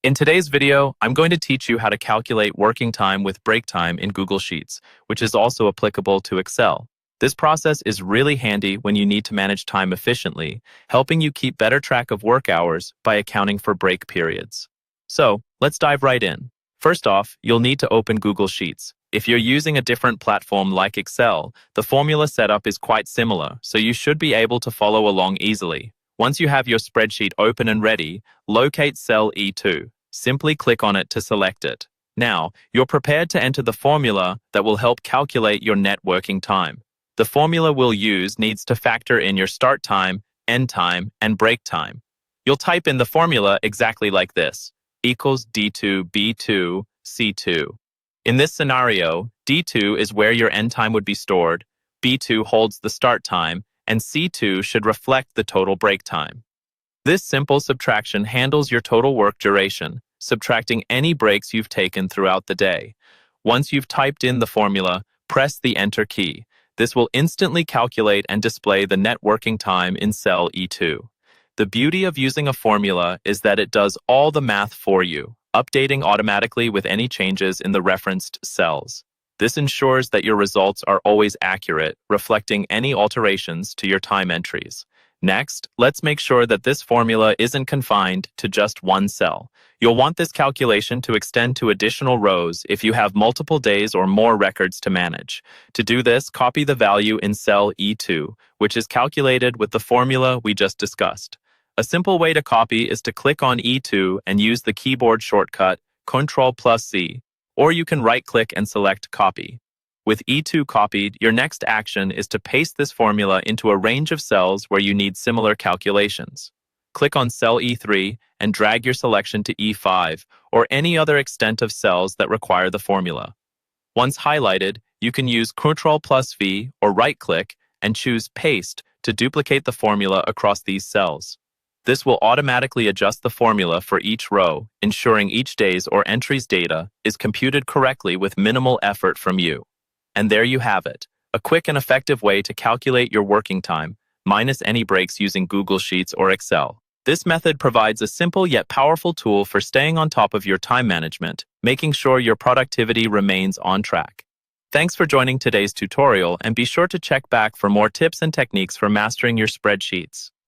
In today's video, I'm going to teach you how to calculate working time with break time in Google Sheets, which is also applicable to Excel. This process is really handy when you need to manage time efficiently, helping you keep better track of work hours by accounting for break periods. So, let's dive right in. First off, you'll need to open Google Sheets. If you're using a different platform like Excel, the formula setup is quite similar, so you should be able to follow along easily. Once you have your spreadsheet open and ready, locate cell E2. Simply click on it to select it. Now, you're prepared to enter the formula that will help calculate your net working time. The formula we'll use needs to factor in your start time, end time, and break time. You'll type in the formula exactly like this, equals D2 B2 C2. In this scenario, D2 is where your end time would be stored, B2 holds the start time, and C2 should reflect the total break time. This simple subtraction handles your total work duration, subtracting any breaks you've taken throughout the day. Once you've typed in the formula, press the Enter key. This will instantly calculate and display the net working time in cell E2. The beauty of using a formula is that it does all the math for you, updating automatically with any changes in the referenced cells. This ensures that your results are always accurate, reflecting any alterations to your time entries. Next, let's make sure that this formula isn't confined to just one cell. You'll want this calculation to extend to additional rows if you have multiple days or more records to manage. To do this, copy the value in cell E2, which is calculated with the formula we just discussed. A simple way to copy is to click on E2 and use the keyboard shortcut Ctrl+C, or you can right-click and select Copy. With E2 copied, your next action is to paste this formula into a range of cells where you need similar calculations. Click on cell E3 and drag your selection to E5 or any other extent of cells that require the formula. Once highlighted, you can use Ctrl+V or right-click and choose Paste to duplicate the formula across these cells. This will automatically adjust the formula for each row, ensuring each day's or entry's data is computed correctly with minimal effort from you. And there you have it, a quick and effective way to calculate your working time, minus any breaks using Google Sheets or Excel. This method provides a simple yet powerful tool for staying on top of your time management, making sure your productivity remains on track. Thanks for joining today's tutorial, and be sure to check back for more tips and techniques for mastering your spreadsheets.